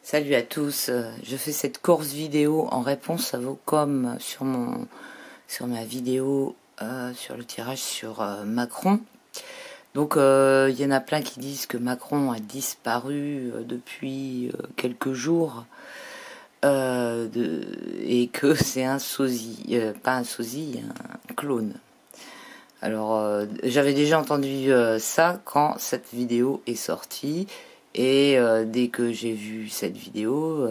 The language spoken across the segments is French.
Salut à tous, je fais cette course vidéo en réponse à vos coms sur ma vidéo sur le tirage sur Macron. Donc il y en a plein qui disent que Macron a disparu depuis quelques jours et que c'est un sosie, pas un sosie, un clone. Alors j'avais déjà entendu ça quand cette vidéo est sortie. Et dès que j'ai vu cette vidéo,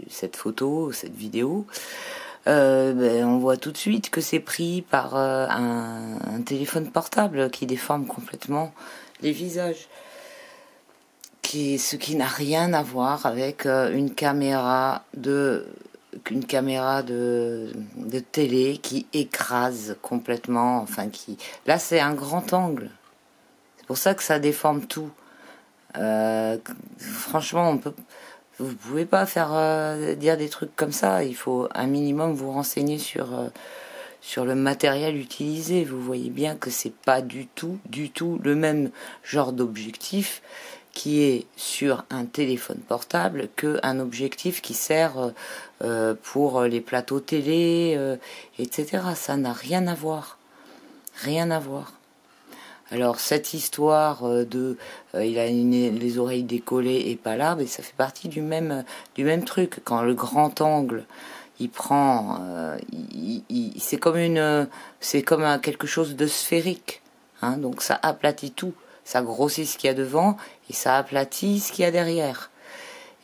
cette photo, cette vidéo, on voit tout de suite que c'est pris par un téléphone portable qui déforme complètement les visages. Ce qui n'a rien à voir avec une caméra de télé qui écrase complètement. Enfin, là c'est un grand angle. C'est pour ça que ça déforme tout. Franchement, vous pouvez pas faire dire des trucs comme ça. Il faut un minimum vous renseigner sur le matériel utilisé. Vous voyez bien que c'est pas du tout le même genre d'objectif qui est sur un téléphone portable qu'un objectif qui sert pour les plateaux télé, etc. Ça n'a rien à voir. Rien à voir. Alors cette histoire il a les oreilles décollées et pas là, mais ça fait partie du même truc. Quand le grand angle, il prend, c'est comme quelque chose de sphérique, hein, donc ça aplatit tout, ça grossit ce qu'il y a devant et ça aplatit ce qu'il y a derrière.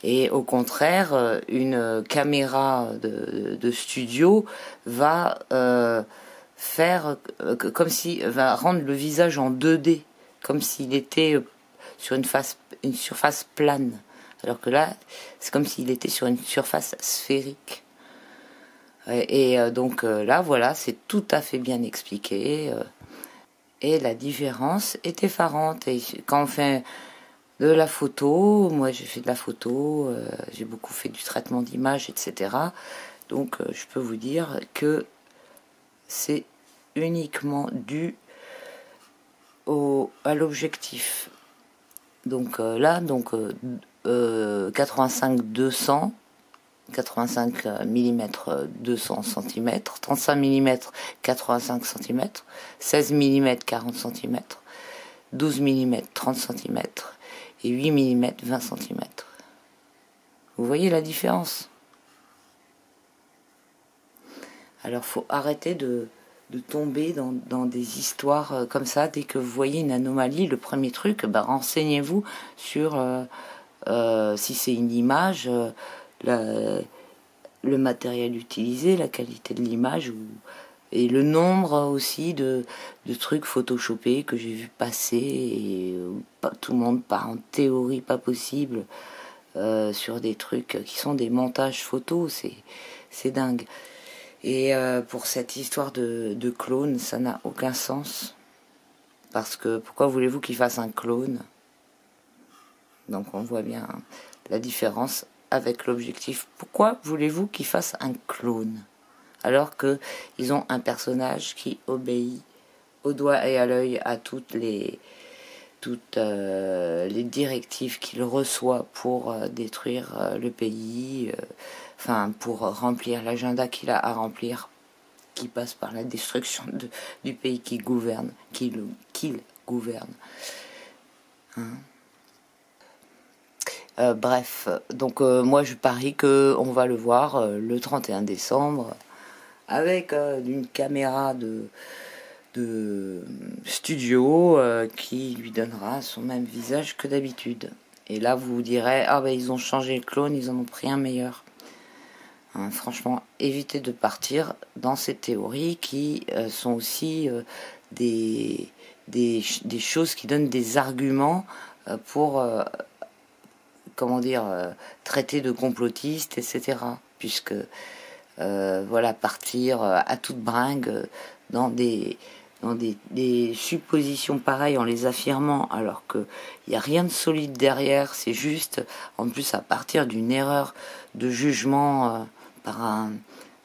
Et au contraire, une caméra de studio va faire comme si va rendre le visage en 2D, comme s'il était sur une surface plane, alors que là c'est comme s'il était sur une surface sphérique. Donc là voilà, c'est tout à fait bien expliqué et la différence est effarante. Et quand on fait de la photo, moi j'ai fait de la photo, j'ai beaucoup fait du traitement d'image, etc. Donc je peux vous dire que c'est uniquement dû à l'objectif. Donc là, 85-200, 85 mm 200 cm, 35 mm 85 cm, 16 mm 40 cm, 12 mm 30 cm et 8 mm 20 cm. Vous voyez la différence? Alors faut arrêter de tomber dans des histoires comme ça. Dès que vous voyez une anomalie, le premier truc, renseignez-vous sur si c'est une image, le matériel utilisé, la qualité de l'image, et le nombre aussi de trucs photoshopés que j'ai vu passer, et tout le monde part en théorie pas possible sur des trucs qui sont des montages photos, c'est dingue. Et pour cette histoire de clone, ça n'a aucun sens. Parce que pourquoi voulez-vous qu'il fasse un clone? Donc on voit bien la différence avec l'objectif. Pourquoi voulez-vous qu'il fasse un clone? Alors qu'ils ont un personnage qui obéit au doigt et à l'œil à toutes les directives qu'il reçoit pour détruire le pays, pour remplir l'agenda qu'il a à remplir, qui passe par la destruction du pays qu'il gouverne, qu'il gouverne. Hein? Bref, donc moi je parie qu'on va le voir le 31 décembre avec une caméra de studio qui lui donnera son même visage que d'habitude. Et là vous vous direz, ils ont changé le clone, ils en ont pris un meilleur. Hein, franchement, évitez de partir dans ces théories qui sont aussi des choses qui donnent des arguments pour traiter de complotistes, etc. Puisque partir à toute bringue dans des suppositions pareilles en les affirmant alors qu'il n'y a rien de solide derrière, c'est juste en plus à partir d'une erreur de jugement par un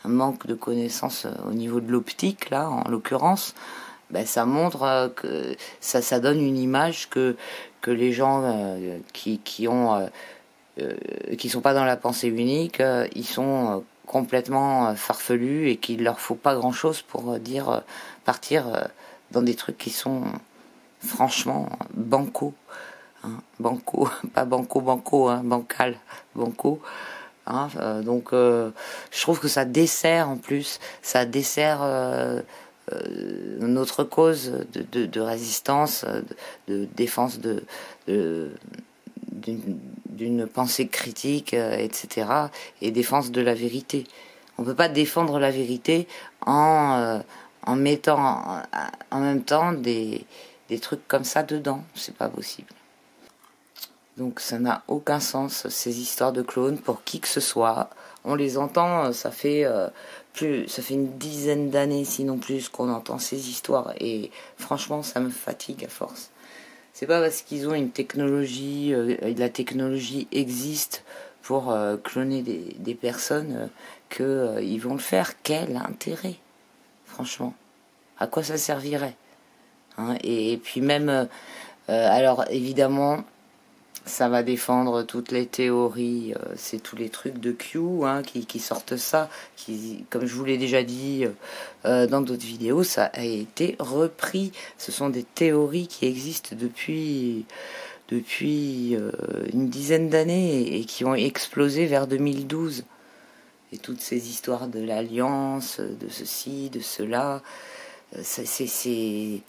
manque de connaissances au niveau de l'optique, là en l'occurrence, ça montre que ça donne une image que les gens qui ont qui sont pas dans la pensée unique, ils sont complètement farfelus et qu'il leur faut pas grand chose pour partir dans des trucs qui sont franchement banco, hein, banco, pas banco, hein, bancal, banco. Hein, donc je trouve que ça dessert en plus, ça dessert notre cause de résistance, de défense d'une pensée critique, etc. et défense de la vérité. On peut pas défendre la vérité en mettant en même temps des trucs comme ça dedans. C'est pas possible. Donc ça n'a aucun sens, ces histoires de clones, pour qui que ce soit. On les entend, ça fait une dizaine d'années, sinon plus, qu'on entend ces histoires. Et franchement, ça me fatigue à force. C'est pas parce qu'ils ont une technologie, la technologie existe pour cloner des personnes qu'ils vont le faire. Quel intérêt, franchement? À quoi ça servirait, hein? Et puis même, alors évidemment, ça va défendre toutes les théories, c'est tous les trucs de Q, hein, qui sortent ça, qui, comme je vous l'ai déjà dit dans d'autres vidéos, ça a été repris. Ce sont des théories qui existent depuis une dizaine d'années et qui ont explosé vers 2012. Et toutes ces histoires de l'alliance, de ceci, de cela, c'est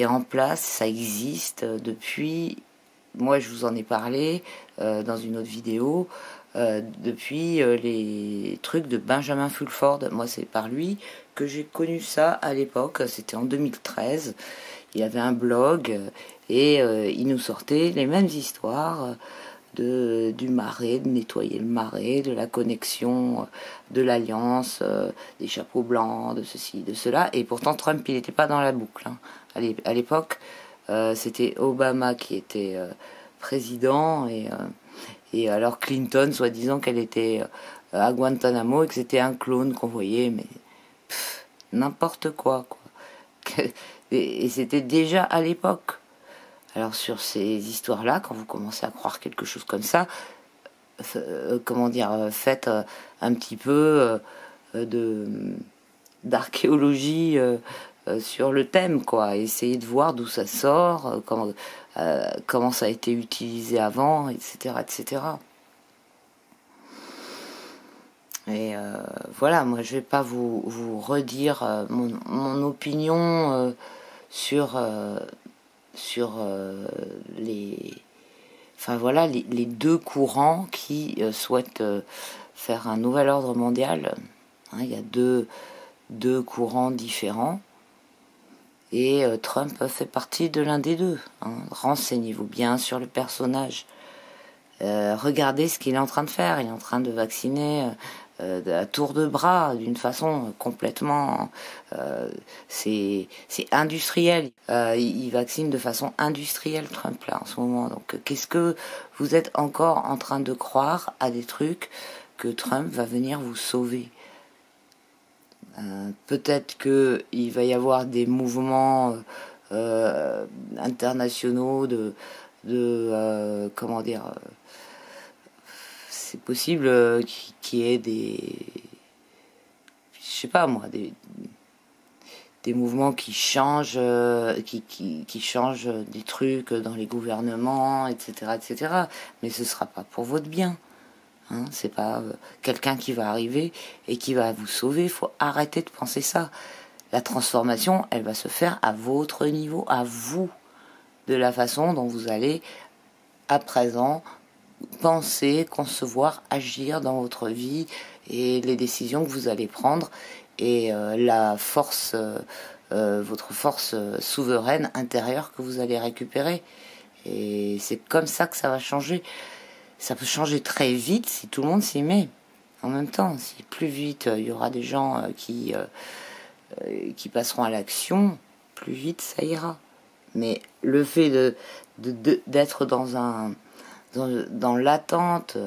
en place, ça existe depuis. Moi, je vous en ai parlé dans une autre vidéo, depuis les trucs de Benjamin Fulford. Moi, c'est par lui que j'ai connu ça à l'époque. C'était en 2013. Il avait un blog et il nous sortait les mêmes histoires du marais, de nettoyer le marais, de la connexion, de l'alliance, des chapeaux blancs, de ceci, de cela. Et pourtant, Trump, il n'était pas dans la boucle, hein. À l'époque, c'était Obama qui était président et alors Clinton, soi-disant qu'elle était à Guantanamo et que c'était un clone qu'on voyait, mais n'importe quoi. Et c'était déjà à l'époque. Alors sur ces histoires-là, quand vous commencez à croire quelque chose comme ça, faites un petit peu d'archéologie sur le thème, quoi. Essayez de voir d'où ça sort, comment ça a été utilisé avant, etc., etc. Et voilà, moi je vais pas vous redire mon opinion sur les deux courants qui souhaitent faire un nouvel ordre mondial. Hein, il y a deux courants différents. Et Trump fait partie de l'un des deux. Hein. Renseignez-vous bien sur le personnage. Regardez ce qu'il est en train de faire. Il est en train de vacciner à tour de bras, d'une façon complètement... c'est industriel. Il vaccine de façon industrielle, Trump, là, en ce moment. Donc, qu'est-ce que vous êtes encore en train de croire à des trucs que Trump va venir vous sauver? Peut-être qu'il va y avoir des mouvements internationaux comment dire, c'est possible qu'il y ait je sais pas moi, des mouvements qui changent, qui changent des trucs dans les gouvernements, etc., etc. Mais ce sera pas pour votre bien. Hein, c'est pas quelqu'un qui va arriver et qui va vous sauver. Faut arrêter de penser ça. La transformation, elle va se faire à votre niveau, à vous, de la façon dont vous allez à présent penser, concevoir, agir dans votre vie et les décisions que vous allez prendre et la force, votre force souveraine intérieure que vous allez récupérer. Et c'est comme ça que ça va changer. Ça peut changer très vite si tout le monde s'y met en même temps. Si plus vite il y aura des gens qui passeront à l'action, plus vite ça ira. Mais le fait d'être dans l'attente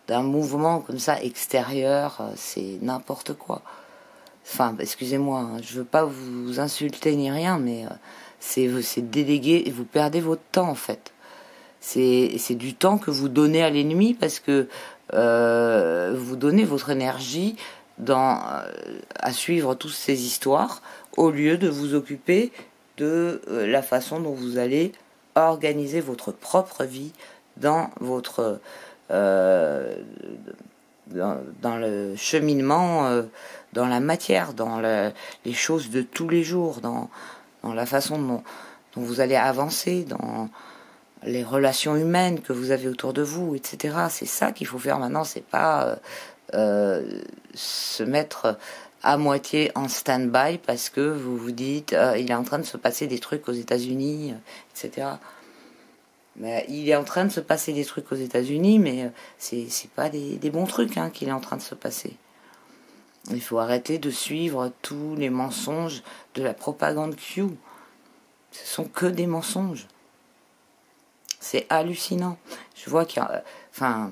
d'un mouvement comme ça extérieur, c'est n'importe quoi. Enfin, excusez-moi, hein, je veux pas vous insulter ni rien, mais c'est déléguer et vous perdez votre temps en fait. C'est du temps que vous donnez à l'ennemi parce que vous donnez votre énergie à suivre toutes ces histoires au lieu de vous occuper de la façon dont vous allez organiser votre propre vie dans votre dans le cheminement, dans la matière, dans les choses de tous les jours, dans la façon dont vous allez avancer, dans les relations humaines que vous avez autour de vous, etc. C'est ça qu'il faut faire maintenant, c'est pas se mettre à moitié en stand-by parce que vous vous dites il est en train de se passer des trucs aux États-Unis, etc. Mais il est en train de se passer des trucs aux États-Unis, mais c'est pas des bons trucs qu'il est en train de se passer. Il faut arrêter de suivre tous les mensonges de la propagande Q. Ce sont que des mensonges. C'est hallucinant. Je vois qu'il y a... Enfin...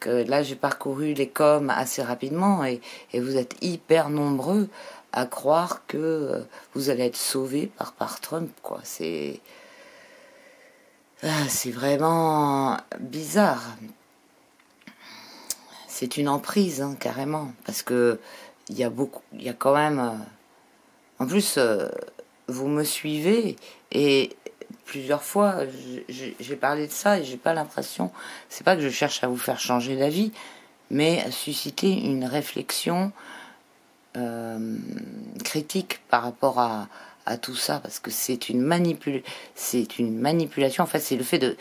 que là, j'ai parcouru les coms assez rapidement et vous êtes hyper nombreux à croire que vous allez être sauvés par Trump, quoi. C'est vraiment bizarre. C'est une emprise, carrément, parce que il y a quand même... En plus, vous me suivez et plusieurs fois, j'ai parlé de ça et j'ai pas l'impression... C'est pas que je cherche à vous faire changer d'avis, mais à susciter une réflexion critique par rapport à tout ça, parce que c'est une manipulation. En fait, c'est le fait de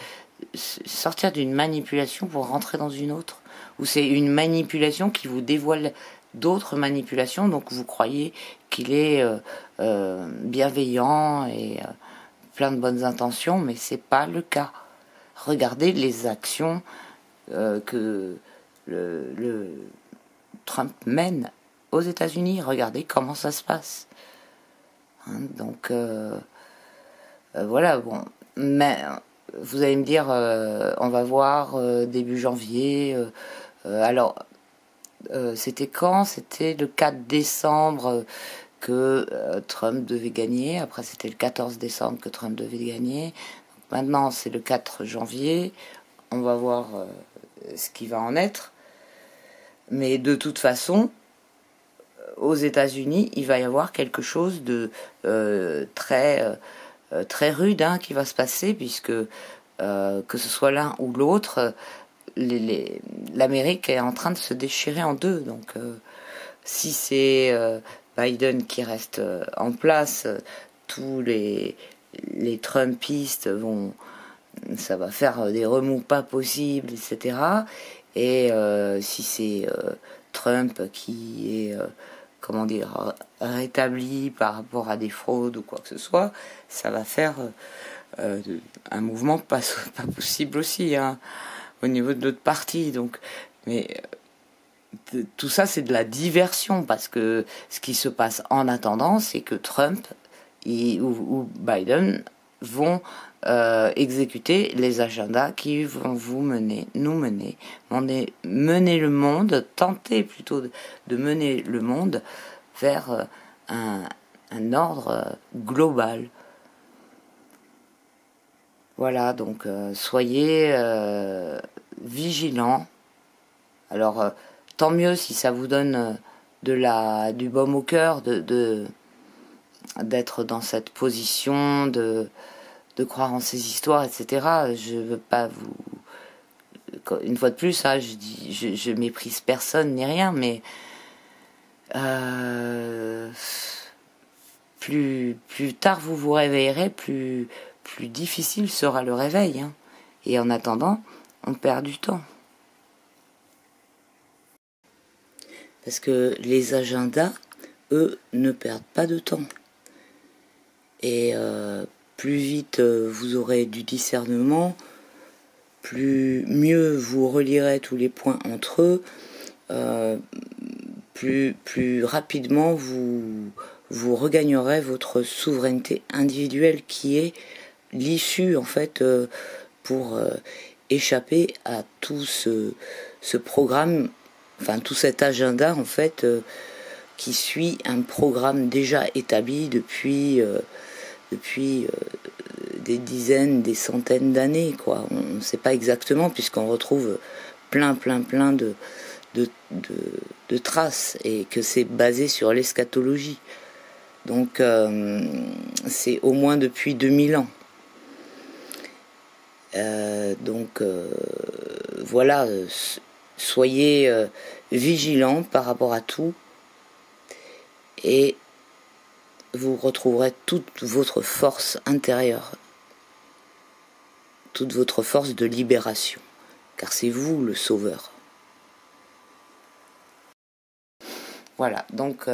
sortir d'une manipulation pour rentrer dans une autre, ou c'est une manipulation qui vous dévoile d'autres manipulations, donc vous croyez qu'il est bienveillant et plein de bonnes intentions, mais c'est pas le cas. Regardez les actions que le Trump mène aux États-Unis. Regardez comment ça se passe. Donc voilà, bon. Mais vous allez me dire, on va voir début janvier. Alors, c'était quand? C'était le 4 décembre que Trump devait gagner. Après, c'était le 14 décembre que Trump devait gagner. Donc, maintenant, c'est le 4 janvier. On va voir ce qui va en être. Mais de toute façon, aux États-Unis, il va y avoir quelque chose de très rude qui va se passer, puisque que ce soit l'un ou l'autre, l'Amérique est en train de se déchirer en deux. Donc, si c'est Biden qui reste en place, tous les Trumpistes ça va faire des remous pas possibles, etc. Et si c'est Trump qui est comment dire, rétabli par rapport à des fraudes ou quoi que ce soit, ça va faire un mouvement pas possible aussi au niveau de notre parti. Donc, mais tout ça, c'est de la diversion, parce que ce qui se passe en attendant, c'est que Trump ou Biden vont exécuter les agendas qui vont mener le monde, tenter plutôt de mener le monde vers un ordre global. Voilà, donc soyez vigilants. Alors, tant mieux si ça vous donne du baume au cœur d'être dans cette position, de croire en ces histoires, etc. Je veux pas vous... Une fois de plus, je méprise personne ni rien, mais plus tard vous vous réveillerez, plus difficile sera le réveil. Et en attendant, on perd du temps. Parce que les agendas, eux, ne perdent pas de temps. Et plus vite vous aurez du discernement, mieux vous relierez tous les points entre eux, plus rapidement vous regagnerez votre souveraineté individuelle, qui est l'issue en fait pour échapper à tout ce programme, enfin tout cet agenda en fait qui suit un programme déjà établi depuis des dizaines, des centaines d'années, quoi. On ne sait pas exactement, puisqu'on retrouve plein de traces, et que c'est basé sur l'eschatologie. Donc c'est au moins depuis 2000 ans. Voilà, soyez vigilants par rapport à tout, et vous retrouverez toute votre force intérieure, toute votre force de libération, car c'est vous le sauveur. Voilà, donc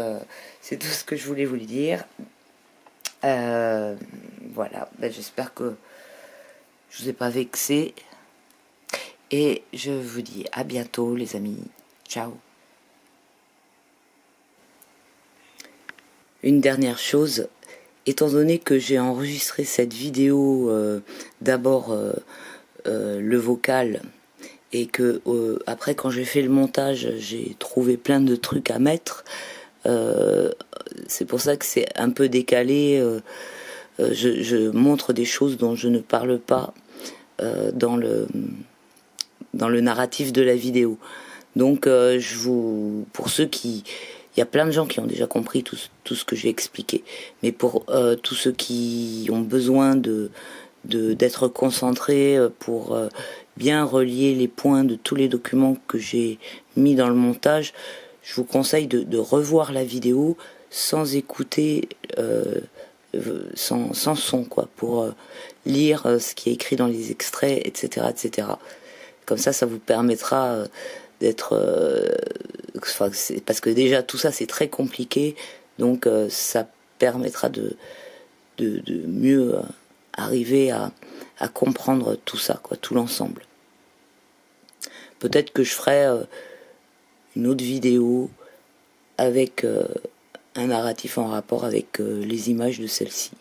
c'est tout ce que je voulais vous dire. Voilà, j'espère que je vous ai pas vexé. Et je vous dis à bientôt les amis. Ciao. Une dernière chose, étant donné que j'ai enregistré cette vidéo d'abord le vocal, et que après quand j'ai fait le montage j'ai trouvé plein de trucs à mettre, c'est pour ça que c'est un peu décalé. Je montre des choses dont je ne parle pas dans le narratif de la vidéo. Donc pour ceux qui... Il y a plein de gens qui ont déjà compris tout ce que j'ai expliqué. Mais pour tous ceux qui ont besoin d'être concentrés pour bien relier les points de tous les documents que j'ai mis dans le montage, je vous conseille de revoir la vidéo sans écouter, sans son, quoi, pour lire ce qui est écrit dans les extraits, etc., etc. Comme ça vous permettra d'être... parce que déjà tout ça c'est très compliqué, donc ça permettra de mieux arriver à comprendre tout ça, quoi, tout l'ensemble. Peut-être que je ferai une autre vidéo avec un narratif en rapport avec les images de celle-ci.